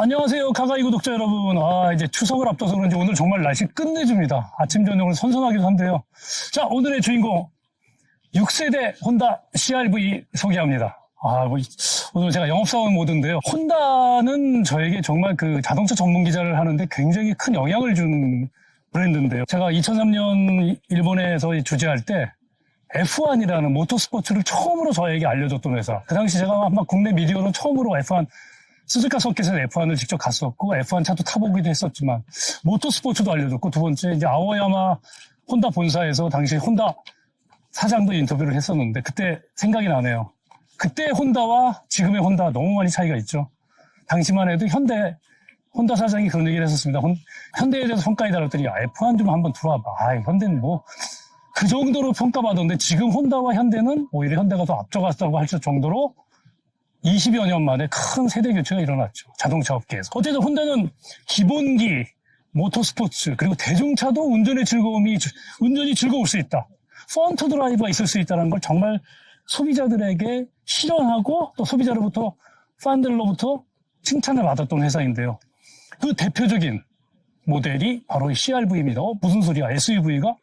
안녕하세요. 카가이 구독자 여러분. 이제 추석을 앞둬서 그런지 오늘 정말 날씨 끝내줍니다. 아침, 저녁은 선선하기도 한데요. 자, 오늘의 주인공. 6세대 혼다 CR-V 소개합니다. 오늘 제가 영업사원 모드인데요. 혼다는 저에게 정말 그 자동차 전문 기자를 하는데 굉장히 큰 영향을 준 브랜드인데요. 제가 2003년 일본에서 주재할 때 F1이라는 모터스포츠를 처음으로 저에게 알려줬던 회사. 그 당시 제가 아마 국내 미디어로 처음으로 F1 스즈카 서킷에서 F1을 직접 갔었고 F1 차도 타보기도 했었지만 모터스포츠도 알려줬고, 두 번째 이제 아오야마 혼다 본사에서 당시 혼다 사장도 인터뷰를 했었는데 그때 생각이 나네요. 그때 혼다와 지금의 혼다 너무 많이 차이가 있죠. 당시만 해도 혼다 사장이 그런 얘기를 했었습니다. 현대에 대해서 평가해 달았더니 F1 좀 한번 들어와봐. 현대는 뭐 그 정도로 평가받았는데 지금 혼다와 현대는 오히려 현대가 더 앞서갔다고 할 정도로 20여 년 만에 큰 세대 교체가 일어났죠. 자동차 업계에서. 어쨌든 혼다는 기본기, 모터스포츠, 그리고 대중차도 운전이 즐거울 수 있다. 프론트 드라이브가 있을 수 있다는 걸 정말 소비자들에게 실현하고 또 소비자로부터, 팬들로부터 칭찬을 받았던 회사인데요. 그 대표적인 모델이 바로 CR-V입니다. 무슨 소리야? SUV가?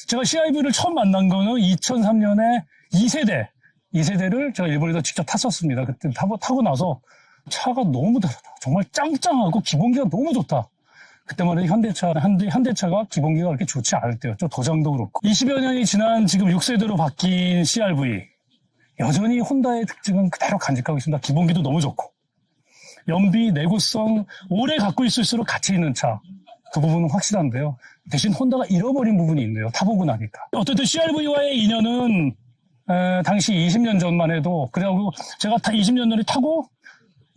제가 CR-V를 처음 만난 거는 2003년에 2세대를 제가 일본에서 직접 탔었습니다. 그때 타고 나서 차가 너무 다르다. 정말 짱짱하고 기본기가 너무 좋다. 그때만 해도 현대차가 기본기가 그렇게 좋지 않을 때였죠. 도장도 그렇고. 20여 년이 지난 지금 6세대로 바뀐 CR-V. 여전히 혼다의 특징은 그대로 간직하고 있습니다. 기본기도 너무 좋고. 연비, 내구성, 오래 갖고 있을수록 가치 있는 차. 그 부분은 확실한데요. 대신 혼다가 잃어버린 부분이 있네요. 타보고 나니까. 어쨌든 CR-V와의 인연은 당시 20년 전만 해도, 그리고 제가 20년 전에 타고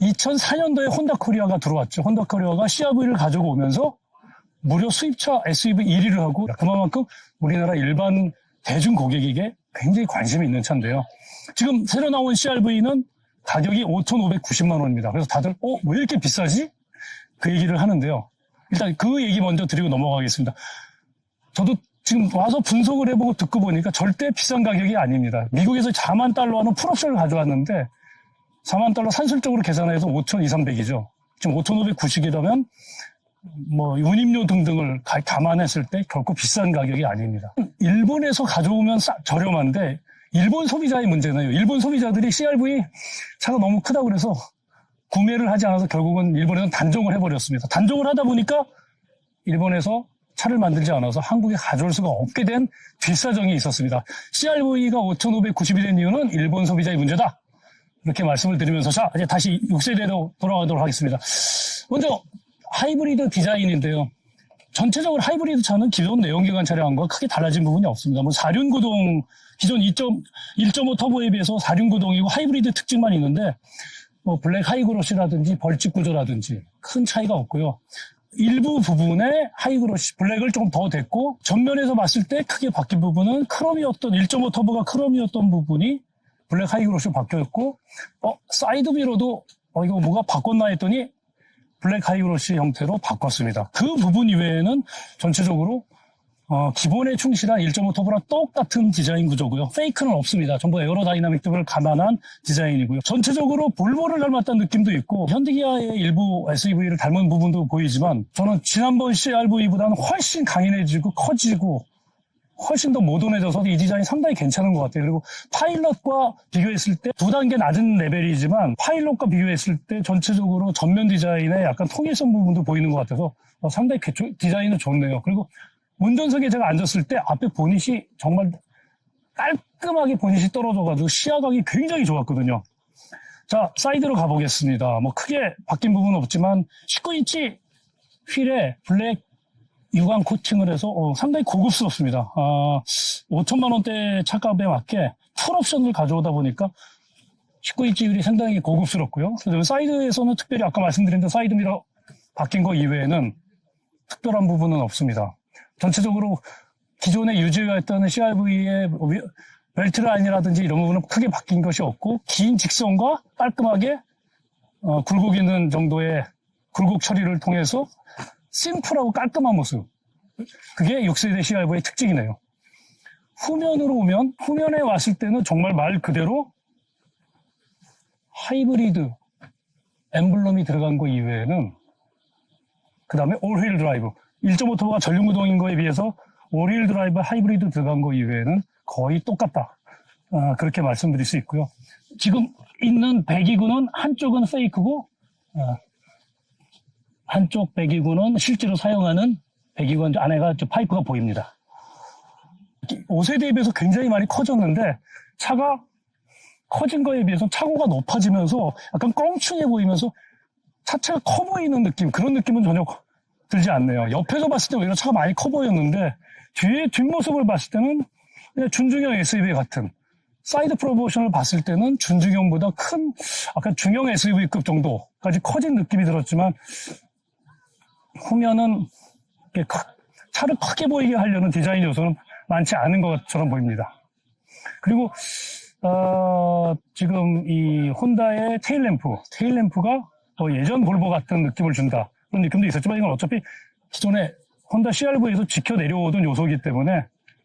2004년도에 혼다 코리아가 들어왔죠. 혼다 코리아가 CR-V를 가지고 오면서 무려 수입차 SUV 1위를 하고, 그만큼 우리나라 일반 대중 고객에게 굉장히 관심이 있는 차인데요. 지금 새로 나온 CR-V는 가격이 5,590만 원입니다. 그래서 다들 왜 이렇게 비싸지? 그 얘기를 하는데요. 일단 그 얘기 먼저 드리고 넘어가겠습니다. 저도 지금 와서 분석을 해보고 듣고 보니까 절대 비싼 가격이 아닙니다. 미국에서 4만 달러 하는 풀옵션을 가져왔는데 4만 달러 산술적으로 계산해서 5,200~300이죠. 지금 5,590이라면 뭐 운임료 등등을 감안했을 때 결코 비싼 가격이 아닙니다. 일본에서 가져오면 저렴한데 일본 소비자의 문제네요. 일본 소비자들이 CR-V 차가 너무 크다고 그래서 구매를 하지 않아서 결국은 일본에서는 단종을 해버렸습니다. 단종을 하다 보니까 일본에서 차를 만들지 않아서 한국에 가져올 수가 없게 된 뒷사정이 있었습니다. CR-V가 5,590이 된 이유는 일본 소비자의 문제다. 이렇게 말씀을 드리면서 자, 이제 다시 6세대로 돌아가도록 하겠습니다. 먼저 하이브리드 디자인인데요. 전체적으로 하이브리드 차는 기존 내연기관 차량과 크게 달라진 부분이 없습니다. 뭐 4륜구동, 기존 1.5 터보에 비해서 4륜구동이고 하이브리드 특징만 있는데 뭐 블랙 하이그로시라든지 벌집 구조라든지 큰 차이가 없고요. 일부 부분에 하이그로시, 블랙을 조금 더 댔고, 전면에서 봤을 때 크게 바뀐 부분은 크롬이었던, 1.5 터보가 크롬이었던 부분이 블랙 하이그로시로 바뀌었고, 사이드 미러도, 이거 뭐가 바꿨나 했더니, 블랙 하이그로시 형태로 바꿨습니다. 그 부분 이외에는 전체적으로, 기본에 충실한 1.5 터보랑 똑같은 디자인 구조고요. 페이크는 없습니다. 전부 에어로다이나믹 등을 감안한 디자인이고요. 전체적으로 볼보를 닮았다는 느낌도 있고 현대기아의 일부 SUV를 닮은 부분도 보이지만 저는 지난번 CR-V보다는 훨씬 강인해지고 커지고 훨씬 더 모던해져서 이 디자인이 상당히 괜찮은 것 같아요. 그리고 파일럿과 비교했을 때 두 단계 낮은 레벨이지만 파일럿과 비교했을 때 전체적으로 전면 디자인에 약간 통일성 부분도 보이는 것 같아서 상당히 디자인은 좋네요. 그리고 운전석에 제가 앉았을 때 앞에 보닛이 정말 깔끔하게 보닛이 떨어져가지고 시야각이 굉장히 좋았거든요. 자, 사이드로 가보겠습니다. 뭐 크게 바뀐 부분은 없지만 19인치 휠에 블랙 유광 코팅을 해서 상당히 고급스럽습니다. 5천만 원대 차값에 맞게 풀옵션을 가져오다 보니까 19인치 휠이 상당히 고급스럽고요. 그다음에 사이드에서는 특별히 아까 말씀드린 대로 사이드 미러 바뀐 거 이외에는 특별한 부분은 없습니다. 전체적으로 기존에 유지했던 CR-V의 벨트 라인이라든지 이런 부분은 크게 바뀐 것이 없고 긴 직선과 깔끔하게 굴곡있는 정도의 굴곡 처리를 통해서 심플하고 깔끔한 모습. 그게 6세대 CR-V의 특징이네요. 후면에 왔을 때는 정말 말 그대로 하이브리드 엠블럼이 들어간 거 이외에는, 그 다음에 올휠 드라이브, 1.5터보가 전륜구동인 거에 비해서 올휠 드라이브 하이브리드 들어간 거 이외에는 거의 똑같다. 그렇게 말씀드릴 수 있고요. 지금 있는 배기구는 한쪽은 페이크고, 한쪽 배기구는 실제로 사용하는 배기구 안에가 파이프가 보입니다. 5세대에 비해서 굉장히 많이 커졌는데, 차가 커진 거에 비해서 차고가 높아지면서 약간 껑충해 보이면서 차체가 커 보이는 느낌, 그런 느낌은 전혀 들지 않네요. 옆에서 봤을 때 오히려 차가 많이 커 보였는데, 뒷모습을 봤을 때는 그냥 준중형 SUV 같은, 사이드 프로포션을 봤을 때는 준중형보다 큰, 약간 중형 SUV급 정도까지 커진 느낌이 들었지만, 후면은 차를 크게 보이게 하려는 디자인 요소는 많지 않은 것처럼 보입니다. 그리고 지금 이 혼다의 테일램프가 예전 볼보 같은 느낌을 준다, 그런 느낌도 있었지만, 이건 어차피 기존에 혼다 CR-V에서 지켜 내려오던 요소이기 때문에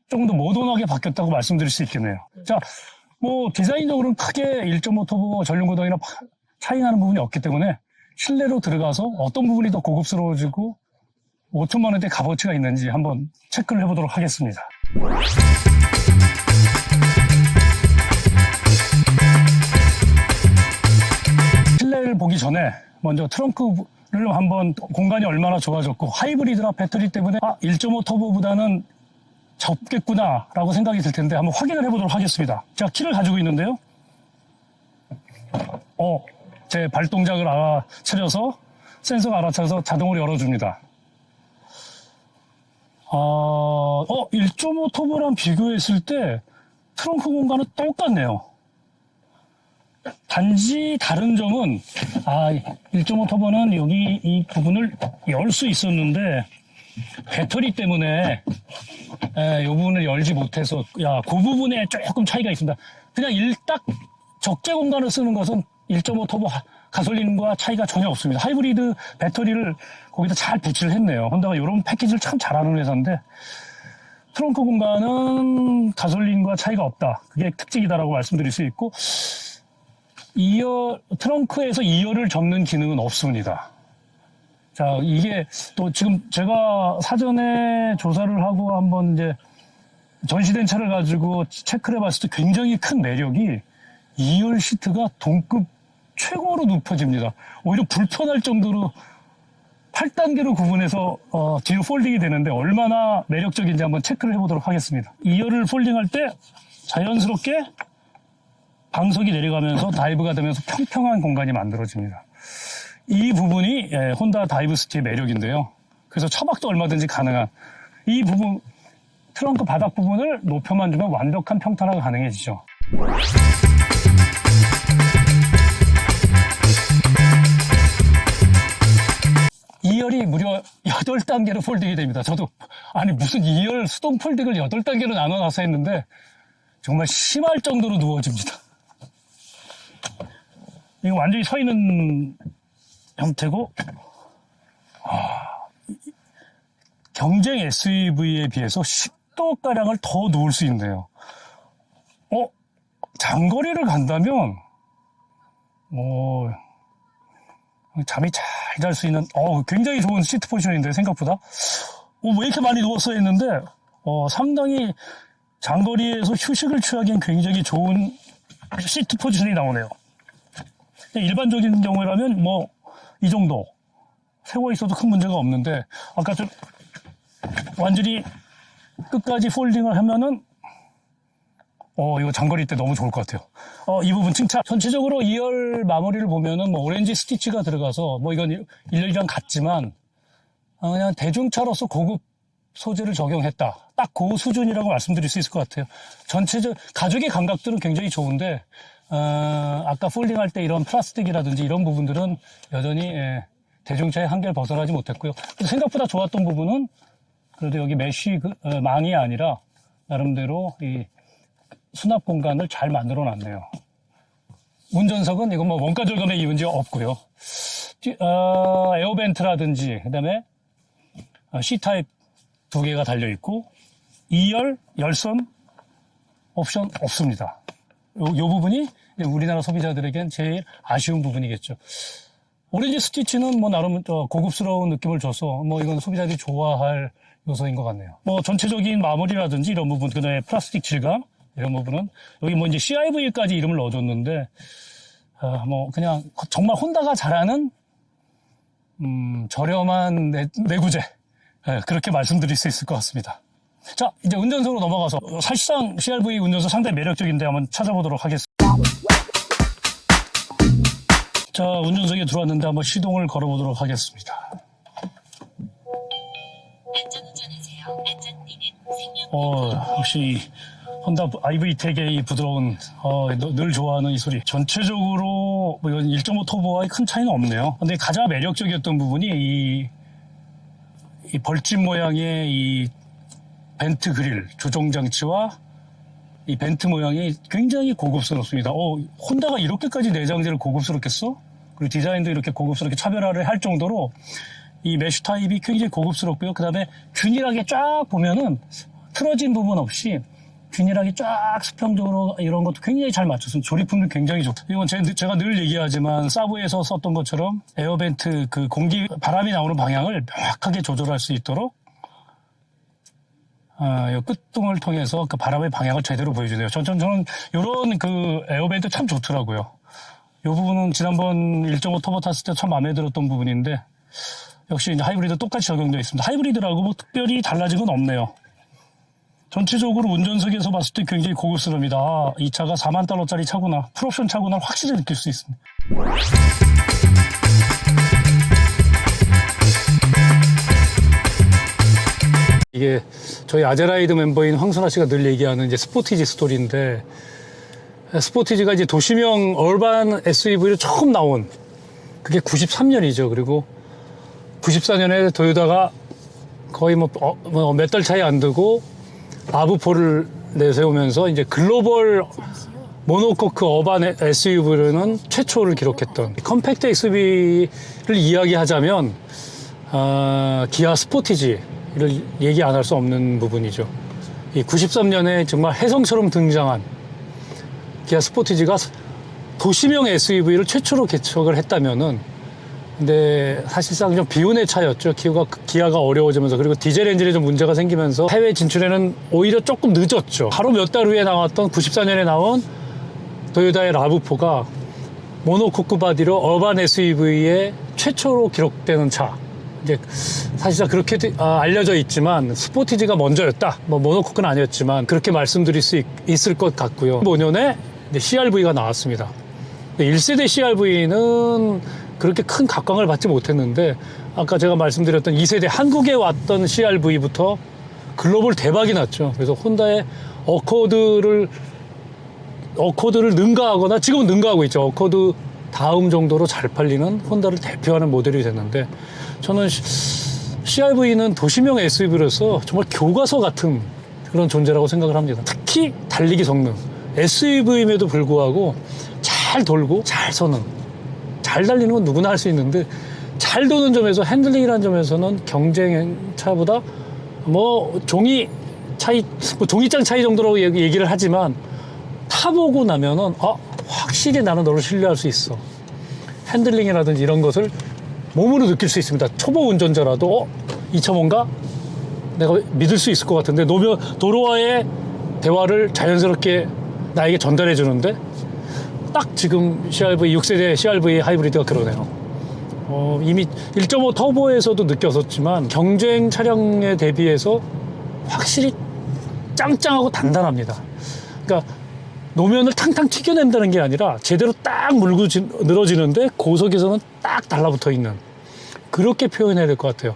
조금 더 모던하게 바뀌었다고 말씀드릴 수 있겠네요. 자, 디자인적으로는 크게 1.5 터보 전륜구동이나 차이 나는 부분이 없기 때문에 실내로 들어가서 어떤 부분이 더 고급스러워지고 5천만 원대 값어치가 있는지 한번 체크를 해보도록 하겠습니다. 실내를 보기 전에 먼저 트렁크를 한번, 공간이 얼마나 좋아졌고 하이브리드나 배터리 때문에 1.5 터보보다는 적겠구나 라고 생각이 들 텐데 한번 확인을 해보도록 하겠습니다. 제가 키를 가지고 있는데요. 제 발동작을 알아차려서, 센서가 알아차려서 자동으로 열어줍니다. 1.5 터보랑 비교했을 때 트렁크 공간은 똑같네요. 단지 다른 점은 1.5 터보는 여기 이 부분을 열 수 있었는데 배터리 때문에 이 부분을 열지 못해서 그 부분에 조금 차이가 있습니다. 그냥 딱 적재 공간을 쓰는 것은 1.5 터보 가솔린과 차이가 전혀 없습니다. 하이브리드 배터리를 거기다 잘 배치를 했네요. 혼다가 이런 패키지를 참 잘하는 회사인데, 트렁크 공간은 가솔린과 차이가 없다, 그게 특징이다라고 말씀드릴 수 있고, 트렁크에서 2열을 접는 기능은 없습니다. 자, 이게 또 지금 제가 사전에 조사를 하고 한번 이제 전시된 차를 가지고 체크를 해봤을 때 굉장히 큰 매력이 2열 시트가 동급 최고로 높아집니다. 오히려 불편할 정도로 8단계로 구분해서 뒤로 폴딩이 되는데 얼마나 매력적인지 한번 체크를 해보도록 하겠습니다. 2열을 폴딩할 때 자연스럽게 방석이 내려가면서 다이브가 되면서 평평한 공간이 만들어집니다. 이 부분이 혼다 다이브스티의 매력인데요. 그래서 처박도 얼마든지 가능한 이 부분, 트렁크 바닥 부분을 높여만 주면 완벽한 평탄화가 가능해지죠. 2열이 무려 8단계로 폴딩이 됩니다. 저도 무슨 2열 수동 폴딩을 8단계로 나눠놔서 했는데 정말 심할 정도로 누워집니다. 이거 완전히 서 있는 형태고, 경쟁 SUV에 비해서 10도가량을 더 누울 수 있네요. 장거리를 간다면 잠이 잘 잘 수 있는 굉장히 좋은 시트 포지션인데, 생각보다 왜 이렇게 많이 누웠어 했는데 상당히 장거리에서 휴식을 취하기엔 굉장히 좋은 시트 포지션이 나오네요. 일반적인 경우라면 이 정도 세워 있어도 큰 문제가 없는데, 아까 좀 완전히 끝까지 폴딩을 하면은 이거 장거리 때 너무 좋을 것 같아요. 이 부분 칭찬. 전체적으로 2열 마무리를 보면은 오렌지 스티치가 들어가서 이건 1열이랑 같지만 그냥 대중차로서 고급 소재를 적용했다, 딱 그 수준이라고 말씀드릴 수 있을 것 같아요. 전체적 가죽의 감각들은 굉장히 좋은데 아까 폴딩할 때 이런 플라스틱이라든지 이런 부분들은 여전히 대중차의 한계를 벗어나지 못했고요. 생각보다 좋았던 부분은 그래도 여기 메쉬 망이 아니라 나름대로 이 수납 공간을 잘 만들어 놨네요. 운전석은 이건 원가 절감에 이은 지 없고요. 에어벤트라든지 그다음에 C타입 2개가 달려 있고 2열 열선 옵션 없습니다. 요 부분이 우리나라 소비자들에겐 제일 아쉬운 부분이겠죠. 오렌지 스티치는 뭐 나름 고급스러운 느낌을 줘서 뭐 이건 소비자들이 좋아할 요소인 것 같네요. 뭐 전체적인 마무리라든지 이런 부분, 그다음에 플라스틱 질감 이런 부분은 여기 뭐 이제 CIV까지 이름을 넣어줬는데 뭐 그냥 정말 혼다가 잘하는 저렴한 내구재 그렇게 말씀드릴 수 있을 것 같습니다. 자, 이제 운전석으로 넘어가서 사실상 CRV 운전석 상당히 매력적인데 한번 찾아보도록 하겠습니다. 자, 운전석에 들어왔는데 한번 시동을 걸어보도록 하겠습니다. 안전운전하세요. 안전띠는 역시 혼다 IV텍의 이 부드러운 늘 좋아하는 이 소리. 전체적으로 뭐 이건 1.5 터보와의 큰 차이는 없네요. 근데 가장 매력적이었던 부분이 이 벌집 모양의 이 벤트 그릴 조종 장치와 이 벤트 모양이 굉장히 고급스럽습니다. 혼다가 이렇게까지 내장재를 고급스럽게 써? 그리고 디자인도 이렇게 고급스럽게 차별화를 할 정도로 이 메쉬 타입이 굉장히 고급스럽고요. 그 다음에 균일하게 쫙 보면은 틀어진 부분 없이 균일하게 쫙 수평적으로 이런 것도 굉장히 잘 맞췄습니다. 조립품도 굉장히 좋고. 이건 제가 늘 얘기하지만 사부에서 썼던 것처럼 에어벤트 그 공기, 바람이 나오는 방향을 명확하게 조절할 수 있도록 이 끝둥을 통해서 그 바람의 방향을 제대로 보여주네요. 저는 이런 그 에어벤트 참 좋더라고요. 이 부분은 지난번 1.5 터보 탔을 때 참 마음에 들었던 부분인데 역시 이제 하이브리드 똑같이 적용되어 있습니다. 하이브리드라고 뭐 특별히 달라진 건 없네요. 전체적으로 운전석에서 봤을 때 굉장히 고급스럽니다. 이 차가 4만 달러짜리 차구나, 풀옵션 차구나 확실히 느낄 수 있습니다. 이게 저희 아제라이드 멤버인 황순아 씨가 늘 얘기하는 이제 스포티지 스토리인데, 스포티지가 이제 도시명 얼반 SUV로 처음 나온 그게 93년이죠. 그리고 94년에 도요타가 거의 몇 달 차이 안 두고 아브4를 내세우면서 이제 글로벌 모노코크 어반 SUV로는 최초를 기록했던 컴팩트 SUV를 이야기하자면 기아 스포티지를 얘기 안 할 수 없는 부분이죠. 이 93년에 정말 혜성처럼 등장한 기아 스포티지가 도시명 SUV를 최초로 개척을 했다면은, 근데 사실상 좀 비운의 차였죠. 기아가 어려워지면서, 그리고 디젤 엔진에 좀 문제가 생기면서 해외 진출에는 오히려 조금 늦었죠. 바로 몇 달 후에 나왔던 94년에 나온 도요타의 라브4가 모노코크 바디로 어반 SUV의 최초로 기록되는 차. 이제 사실상 그렇게 알려져 있지만 스포티지가 먼저였다. 뭐 모노코크는 아니었지만 그렇게 말씀드릴 수 있을 것 같고요. 5년에 CRV가 나왔습니다. 1세대 CRV는 그렇게 큰 각광을 받지 못했는데, 아까 제가 말씀드렸던 2세대 한국에 왔던 CRV부터 글로벌 대박이 났죠. 그래서 혼다의 어코드를 능가하거나, 지금은 능가하고 있죠. 어코드 다음 정도로 잘 팔리는 혼다를 대표하는 모델이 됐는데, 저는 CRV는 도시명 SUV로서 정말 교과서 같은 그런 존재라고 생각을 합니다. 특히 달리기 성능, SUV임에도 불구하고 잘 돌고 잘 서는, 잘 달리는 건 누구나 할 수 있는데 잘 도는 점에서, 핸들링이라는 점에서는 경쟁차보다 뭐 종이장 차이 정도로 얘기를 하지만 타보고 나면은 확실히 나는 너를 신뢰할 수 있어. 핸들링이라든지 이런 것을 몸으로 느낄 수 있습니다. 초보 운전자라도 이 차 뭔가 내가 믿을 수 있을 것 같은데, 도로와의 대화를 자연스럽게 나에게 전달해 주는데, 딱 지금 CRV 6세대 CRV 하이브리드가 그러네요. 이미 1.5 터보에서도 느꼈었지만 경쟁 차량에 대비해서 확실히 짱짱하고 단단합니다. 그러니까 노면을 탕탕 튀겨낸다는 게 아니라 제대로 딱 물고 늘어지는데 고속에서는 딱 달라붙어 있는, 그렇게 표현해야 될 것 같아요.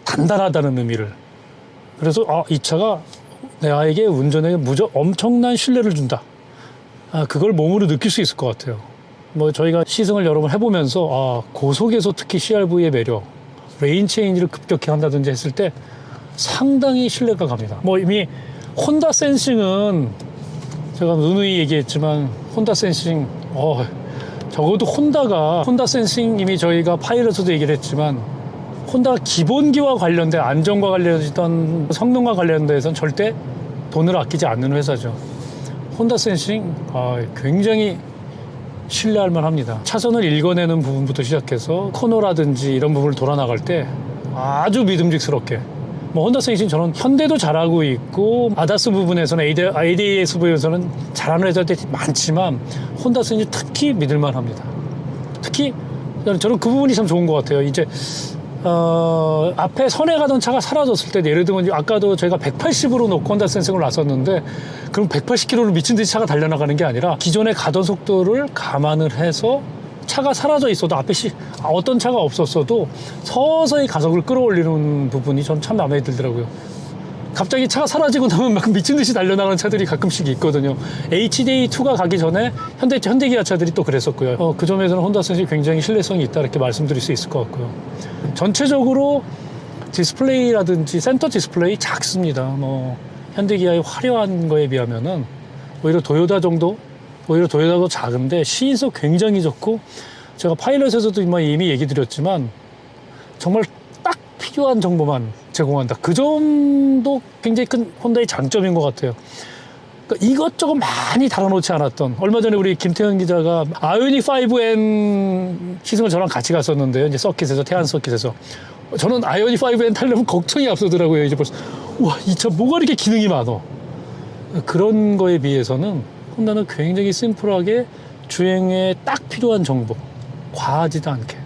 단단하다는 의미를. 그래서 이 차가 나에게 운전에 엄청난 신뢰를 준다. 그걸 몸으로 느낄 수 있을 것 같아요. 뭐 저희가 시승을 여러 번 해보면서 고속에서 특히 CRV의 매력, 레인 체인지를 급격히 한다든지 했을 때 상당히 신뢰가 갑니다. 뭐 이미 혼다 센싱은 제가 누누이 얘기했지만, 혼다 센싱 적어도 혼다 센싱, 이미 저희가 파일럿에도 얘기를 했지만, 혼다가 기본기와 관련된, 안전과 관련된, 성능과 관련돼서는 절대 돈을 아끼지 않는 회사죠. 혼다 센싱 굉장히 신뢰할 만합니다. 차선을 읽어내는 부분부터 시작해서 코너라든지 이런 부분을 돌아 나갈 때 아주 믿음직스럽게, 뭐 혼다 센싱 저는 현대도 잘하고 있고 아다스 부분에서는 ADAS 부분에서는 잘하는 회사들이 많지만 혼다 센싱 특히 믿을만합니다. 특히 저는 그 부분이 참 좋은 것 같아요. 이제 앞에 선에 가던 차가 사라졌을 때, 예를 들면 아까도 저희가 180으로 놓고 혼다 센싱을 놨었는데, 그럼 180km를 미친 듯이 차가 달려나가는 게 아니라 기존에 가던 속도를 감안을 해서 차가 사라져 있어도 앞에 어떤 차가 없었어도 서서히 가속을 끌어올리는 부분이 전 참 마음에 들더라고요. 갑자기 차가 사라지고 나면 막 미친 듯이 달려나가는 차들이 가끔씩 있거든요. HDA2가 가기 전에 현대기아차들이 또 그랬었고요. 그 점에서는 혼다 센싱이 굉장히 신뢰성이 있다, 이렇게 말씀드릴 수 있을 것 같고요. 전체적으로 디스플레이라든지 센터 디스플레이 작습니다. 뭐 현대기아의 화려한 거에 비하면은 오히려 도요타도 작은데 시인성 굉장히 좋고, 제가 파일럿에서도 이미 얘기 드렸지만 정말 딱 필요한 정보만 제공한다. 그 점도 굉장히 큰 혼다의 장점인 것 같아요. 그러니까 이것저것 많이 달아놓지 않았던, 얼마 전에 우리 김태현 기자가 아이오닉 5N 시승을 저랑 같이 갔었는데요. 이제 서킷에서, 태안 서킷에서. 저는 아이오닉 5N 타려면 걱정이 앞서더라고요. 이제 벌써, 와, 이 차 뭐가 이렇게 기능이 많어. 그런 거에 비해서는 혼다는 굉장히 심플하게 주행에 딱 필요한 정보, 과하지도 않게,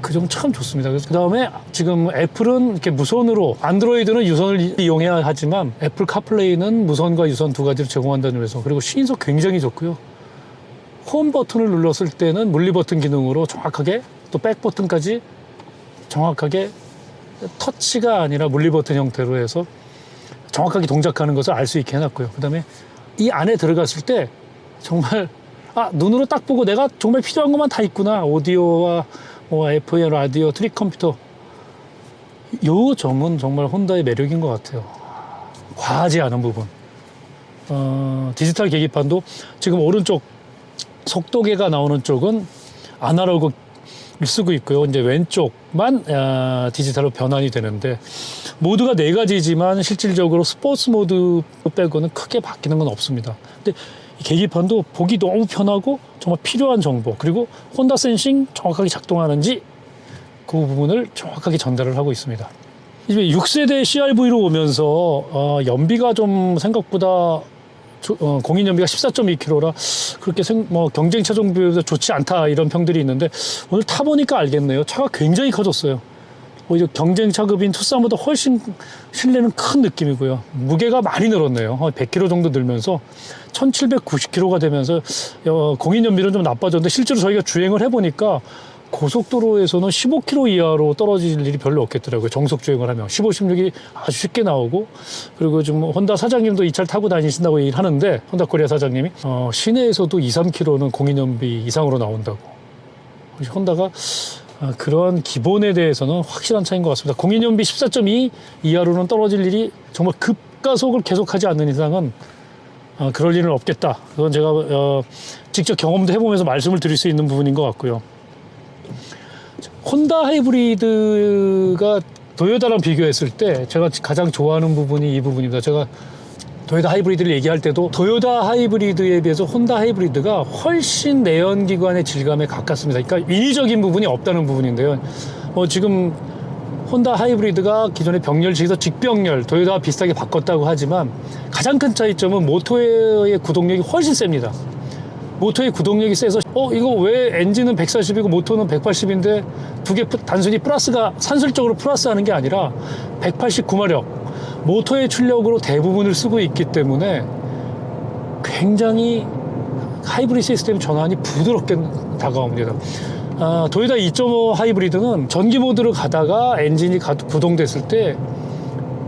그 점 참 좋습니다. 그 다음에 지금 애플은 이렇게 무선으로, 안드로이드는 유선을 이용해야 하지만 애플 카플레이는 무선과 유선 두 가지를 제공한다는 점에서, 그리고 시인성 굉장히 좋고요. 홈 버튼을 눌렀을 때는 물리 버튼 기능으로 정확하게, 또 백 버튼까지 정확하게 터치가 아니라 물리 버튼 형태로 해서 정확하게 동작하는 것을 알 수 있게 해놨고요. 그 다음에 이 안에 들어갔을 때 정말 눈으로 딱 보고 내가 정말 필요한 것만 다 있구나. 오디오와 뭐 FM 라디오, 트릭 컴퓨터. 요 점은 정말 혼다의 매력인 것 같아요. 과하지 않은 부분. 디지털 계기판도 지금 오른쪽 속도계가 나오는 쪽은 아날로그를 쓰고 있고요. 이제 왼쪽만 디지털로 변환이 되는데, 모드가 4가지지만 실질적으로 스포츠 모드 빼고는 크게 바뀌는 건 없습니다. 근데 이 계기판도 보기 너무 편하고 정말 필요한 정보, 그리고 혼다 센싱 정확하게 작동하는지 그 부분을 정확하게 전달을 하고 있습니다. 이제 6세대 CRV로 오면서 연비가 좀 생각보다 공인 연비가 14.2km라 그렇게 경쟁차 정비보다 좋지 않다, 이런 평들이 있는데, 오늘 타보니까 알겠네요. 차가 굉장히 커졌어요. 오히려 경쟁차급인 투싼보다 훨씬 실내는 큰 느낌이고요. 무게가 많이 늘었네요. 100kg 정도 늘면서 1790kg가 되면서 공인 연비는 좀 나빠졌는데, 실제로 저희가 주행을 해보니까 고속도로에서는 15km 이하로 떨어질 일이 별로 없겠더라고요. 정속 주행을 하면 15, 16이 아주 쉽게 나오고, 그리고 좀 혼다 사장님도 이 차를 타고 다니신다고 얘기를 하는데, 혼다 코리아 사장님이 시내에서도 2, 3km는 공인 연비 이상으로 나온다고. 혼다가 그러한 기본에 대해서는 확실한 차이인 것 같습니다. 공인 연비 14.2 이하로는 떨어질 일이, 정말 급가속을 계속하지 않는 이상은 그럴 일은 없겠다. 그건 제가 직접 경험도 해보면서 말씀을 드릴 수 있는 부분인 것 같고요. 혼다 하이브리드가 도요타랑 비교했을 때 제가 가장 좋아하는 부분이 이 부분입니다. 제가 도요타 하이브리드를 얘기할 때도 도요타 하이브리드에 비해서 혼다 하이브리드가 훨씬 내연기관의 질감에 가깝습니다. 그러니까 인위적인 부분이 없다는 부분인데요. 지금 혼다 하이브리드가 기존의 병렬식에서 직병렬, 도요타와 비슷하게 바꿨다고 하지만 가장 큰 차이점은 모터의 구동력이 훨씬 셉니다. 모터의 구동력이 세서 이거 왜 엔진은 140이고 모터는 180인데 두 개 단순히 플러스가 산술적으로 플러스하는 게 아니라 189마력 모터의 출력으로 대부분을 쓰고 있기 때문에 굉장히 하이브리드 시스템 전환이 부드럽게 다가옵니다. 도요타 2.5 하이브리드는 전기 모드로 가다가 엔진이 구동됐을 때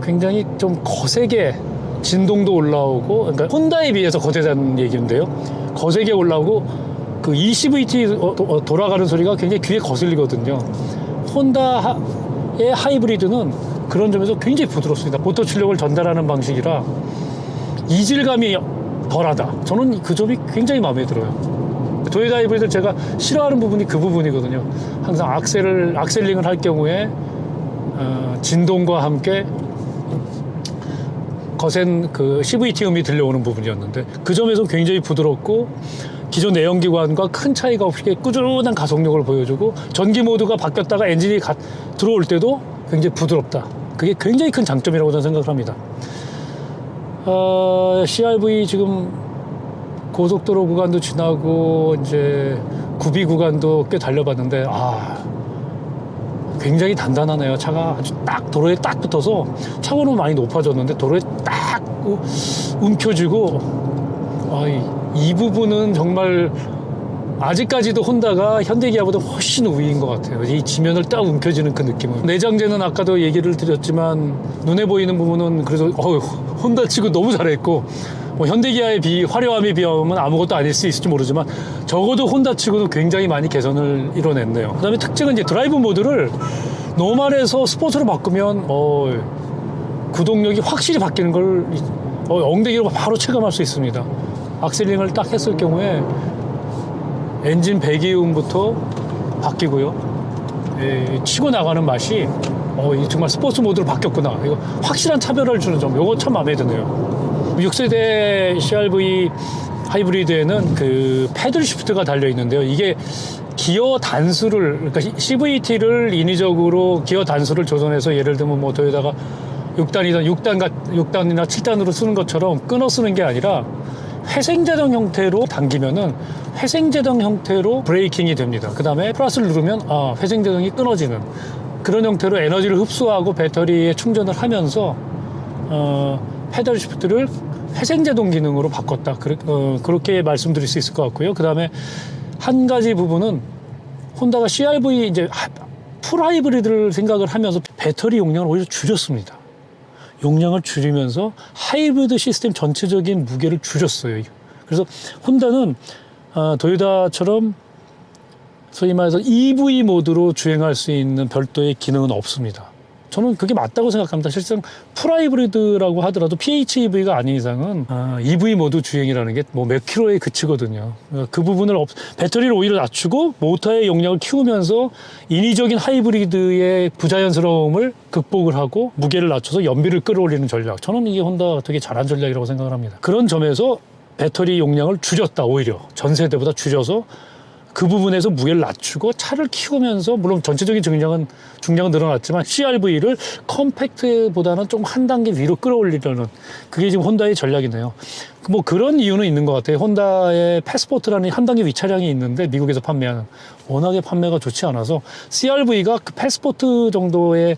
굉장히 좀 거세게 진동도 올라오고, 그러니까 혼다에 비해서 거세다는 얘기인데요. 거세게 올라오고 그 ECVT 돌아가는 소리가 굉장히 귀에 거슬리거든요. 혼다의 하이브리드는 그런 점에서 굉장히 부드럽습니다. 모터 출력을 전달하는 방식이라 이질감이 덜하다. 저는 그 점이 굉장히 마음에 들어요. 도요타 하이브리드 제가 싫어하는 부분이 그 부분이거든요. 항상 악셀링을 할 경우에 진동과 함께 거센 그 CVT 음이 들려오는 부분이었는데, 그 점에서 굉장히 부드럽고 기존 내연기관과 큰 차이가 없이 꾸준한 가속력을 보여주고 전기 모드가 바뀌었다가 엔진이 들어올 때도 굉장히 부드럽다. 그게 굉장히 큰 장점이라고 저는 생각을 합니다. CR-V 지금 고속도로 구간도 지나고 이제 구비 구간도 꽤 달려봤는데 굉장히 단단하네요. 차가 아주 딱 도로에 딱 붙어서 차고는 많이 높아졌는데 도로에 딱 움켜쥐고 이 부분은 정말 아직까지도 혼다가 현대기아보다 훨씬 우위인 것 같아요. 이 지면을 딱 움켜쥐는 그 느낌은. 내장재는 아까도 얘기를 드렸지만 눈에 보이는 부분은 그래서 혼다 치고 너무 잘했고 뭐 현대기아의 화려함에 비하면 아무것도 아닐 수 있을지 모르지만 적어도 혼다 치고도 굉장히 많이 개선을 이뤄냈네요. 그 다음에 특징은 이제 드라이브 모드를 노멀에서 스포츠로 바꾸면 구동력이 확실히 바뀌는 걸 엉덩이로 바로 체감할 수 있습니다. 악셀링을 딱 했을 경우에 엔진 배기음부터 바뀌고요. 치고 나가는 맛이 정말 스포츠 모드로 바뀌었구나. 이거 확실한 차별화를 주는 점, 이거 참 마음에 드네요. 6세대 CR-V 하이브리드에는 그 패들 시프트가 달려 있는데요. 이게 기어 단수를, 그러니까 CVT를 인위적으로 기어 단수를 조정해서 예를 들면 뭐 도요타가 6단이나 7단으로 쓰는 것처럼 끊어 쓰는 게 아니라 회생제동 형태로 당기면은 회생제동 형태로 브레이킹이 됩니다. 그 다음에 플러스를 누르면 회생제동이 끊어지는 그런 형태로 에너지를 흡수하고 배터리에 충전을 하면서 패들 시프트를 회생제동 기능으로 바꿨다. 그렇게 말씀드릴 수 있을 것 같고요. 그 다음에 한 가지 부분은 혼다가 CR-V 이제 풀 하이브리드를 생각을 하면서 배터리 용량을 오히려 줄였습니다. 용량을 줄이면서 하이브리드 시스템 전체적인 무게를 줄였어요. 그래서 혼다는 도요타처럼 소위 말해서 EV 모드로 주행할 수 있는 별도의 기능은 없습니다. 저는 그게 맞다고 생각합니다. 실상 풀 하이브리드라고 하더라도 PHEV가 아닌 이상은 EV 모드 주행이라는 게 뭐 몇 킬로에 그치거든요. 그 부분을 배터리를 오히려 낮추고 모터의 용량을 키우면서 인위적인 하이브리드의 부자연스러움을 극복을 하고 무게를 낮춰서 연비를 끌어올리는 전략. 저는 이게 혼다 되게 잘한 전략이라고 생각을 합니다. 그런 점에서 배터리 용량을 줄였다. 오히려 전 세대보다 줄여서 그 부분에서 무게를 낮추고 차를 키우면서 물론 전체적인 중량은 늘어났지만 CR-V를 컴팩트보다는 좀 한 단계 위로 끌어올리려는 그게 지금 혼다의 전략이네요. 뭐 그런 이유는 있는 것 같아요. 혼다의 패스포트라는 한 단계 위 차량이 있는데 미국에서 판매하는 워낙에 판매가 좋지 않아서 CR-V가 그 패스포트 정도의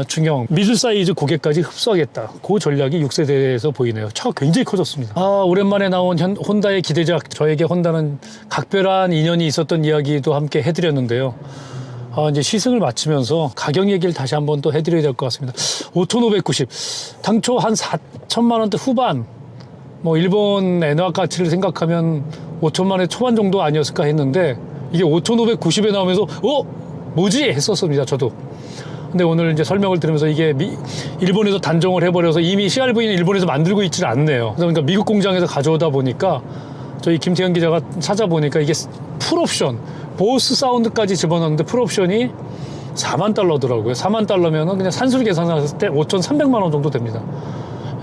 중형, 미들 사이즈 고객까지 흡수하겠다. 그 전략이 6세대에서 보이네요. 차가 굉장히 커졌습니다. 오랜만에 나온 혼다의 기대작. 저에게 혼다는 각별한 인연이 있었던 이야기도 함께 해드렸는데요. 이제 시승을 마치면서 가격 얘기를 다시 한번 또 해드려야 될 것 같습니다. 5,590. 당초 한 4천만 원대 후반, 뭐 일본 엔화 가치를 생각하면 5천만 원 초반 정도 아니었을까 했는데 이게 5,590에 나오면서 뭐지? 했었습니다. 저도. 근데 오늘 이제 설명을 들으면서 이게 일본에서 단종을 해버려서 이미 CR-V는 일본에서 만들고 있지는 않네요. 그러니까 미국 공장에서 가져오다 보니까 저희 김태현 기자가 찾아보니까 이게 풀옵션, 보스 사운드까지 집어넣는데 풀옵션이 4만 달러더라고요. 4만 달러면은 그냥 산술 계산했을 때 5,300만 원 정도 됩니다.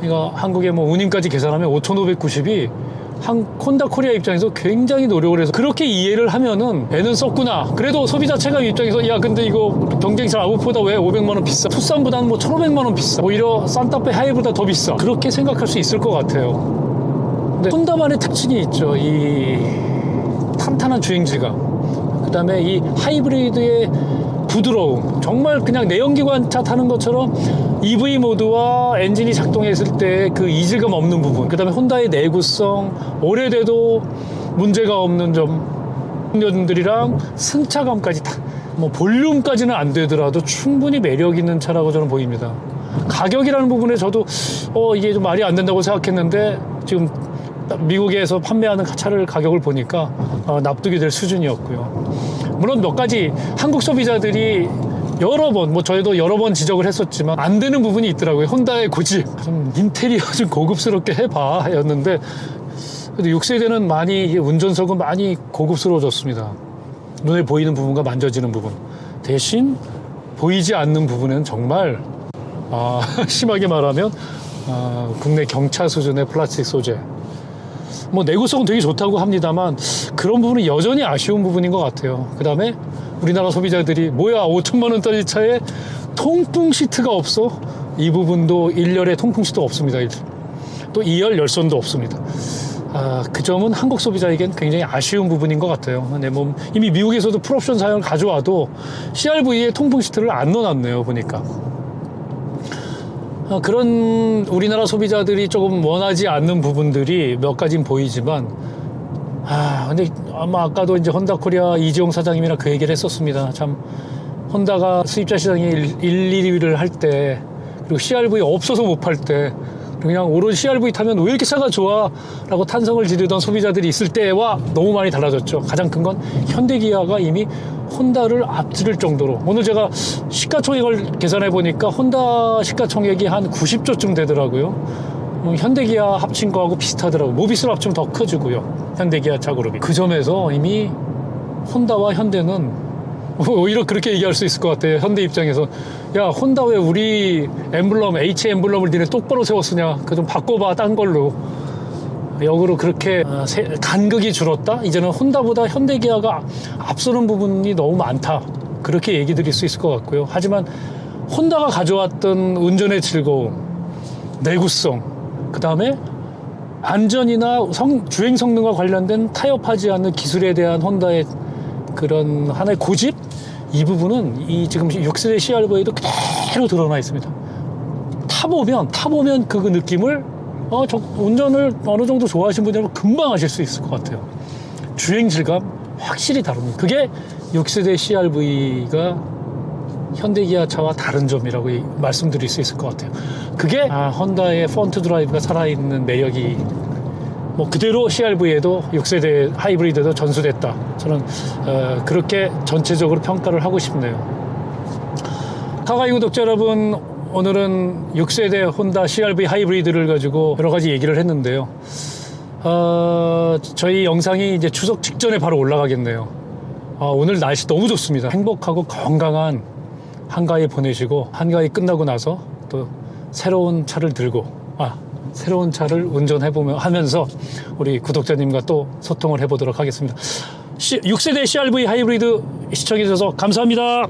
그러니까 한국의 뭐 운임까지 계산하면 5,590이 혼다 코리아 입장에서 굉장히 노력을 해서 그렇게 이해를 하면은 애는 썼구나. 그래도 소비자 체감 입장에서 야 근데 이거 경쟁사 아웃보다 왜 500만 원 비싸? 투싼보다는 뭐 1,500만 원 비싸. 오히려 산타페 하이보다 더 비싸. 그렇게 생각할 수 있을 것 같아요. 근데 혼다만의 특징이 있죠. 이 탄탄한 주행질감. 그 다음에 이 하이브리드의 부드러움. 정말 그냥 내연기관 차 타는 것처럼 EV 모드와 엔진이 작동했을 때 그 이질감 없는 부분. 그 다음에 혼다의 내구성, 오래돼도 문제가 없는 점들이랑 승차감까지 뭐 볼륨까지는 안 되더라도 충분히 매력 있는 차라고 저는 보입니다. 가격이라는 부분에 저도 이게 좀 말이 안 된다고 생각했는데 지금 미국에서 판매하는 차를 가격을 보니까 납득이 될 수준이었고요. 물론 몇 가지 한국 소비자들이 여러 번, 뭐 저희도 여러 번 지적을 했었지만 안 되는 부분이 있더라고요. 혼다의 고집. 좀 인테리어 좀 고급스럽게 해봐 였는데 그래도 6세대는 많이 운전석은 많이 고급스러워졌습니다. 눈에 보이는 부분과 만져지는 부분. 대신 보이지 않는 부분은 정말 심하게 말하면 국내 경차 수준의 플라스틱 소재. 뭐 내구성은 되게 좋다고 합니다만 그런 부분은 여전히 아쉬운 부분인 것 같아요. 그 다음에 우리나라 소비자들이 뭐야 5천만 원짜리 차에 통풍 시트가 없어? 이 부분도 1열에 통풍 시트가 없습니다. 또 2열 열선도 없습니다. 그 점은 한국 소비자에겐 굉장히 아쉬운 부분인 것 같아요. 이미 미국에서도 풀옵션 사양을 가져와도 CRV에 통풍 시트를 안 넣어놨네요, 보니까. 그런 우리나라 소비자들이 조금 원하지 않는 부분들이 몇 가지는 보이지만, 근데 아마 아까도 이제 혼다 코리아 이지용 사장님이랑 그 얘기를 했었습니다. 참, 혼다가 수입자 시장에 1, 2위를 할 때, 그리고 CRV 없어서 못 팔 때, 그냥 오로지 CRV 타면 왜 이렇게 차가 좋아? 라고 탄성을 지르던 소비자들이 있을 때와 너무 많이 달라졌죠. 가장 큰 건 현대기아가 이미 혼다를 앞지를 정도로. 오늘 제가 시가총액을 계산해 보니까 혼다 시가총액이 한 90조쯤 되더라고요. 현대기아 합친 거하고 비슷하더라고요. 모비스를 합치면 더 커지고요. 현대기아 차 그룹이. 그 점에서 이미 혼다와 현대는 오히려 그렇게 얘기할 수 있을 것 같아요. 현대 입장에서. 야, 혼다 왜 우리 엠블럼, H 엠블럼을 니네 똑바로 세웠으냐? 그거 좀 바꿔봐, 딴 걸로. 역으로 그렇게 간극이 줄었다? 이제는 혼다보다 현대기아가 앞서는 부분이 너무 많다. 그렇게 얘기 드릴 수 있을 것 같고요. 하지만 혼다가 가져왔던 운전의 즐거움, 내구성, 그 다음에 안전이나 주행 성능과 관련된 타협하지 않는 기술에 대한 혼다의 그런 하나의 고집? 이 부분은 이 지금 6세대 CRV에도 그대로 드러나 있습니다. 타보면 그 느낌을 운전을 어느 정도 좋아하시는 분들은 금방 아실 수 있을 것 같아요. 주행 질감 확실히 다릅니다. 그게 6세대 CRV가 현대기아 차와 다른 점이라고 말씀드릴 수 있을 것 같아요. 그게 혼다의 폰트 드라이브가 살아있는 매력이 그대로 CRV에도 6세대 하이브리드도 전수됐다. 저는 그렇게 전체적으로 평가를 하고 싶네요. 카가이 구독자 여러분, 오늘은 6세대 혼다 CRV 하이브리드를 가지고 여러 가지 얘기를 했는데요. 저희 영상이 이제 추석 직전에 바로 올라가겠네요. 오늘 날씨 너무 좋습니다. 행복하고 건강한 한가위 보내시고, 한가위 끝나고 나서 또 새로운 차를 들고 새로운 차를 하면서 우리 구독자님과 또 소통을 해보도록 하겠습니다. 6세대 CRV 하이브리드 시청해주셔서 감사합니다.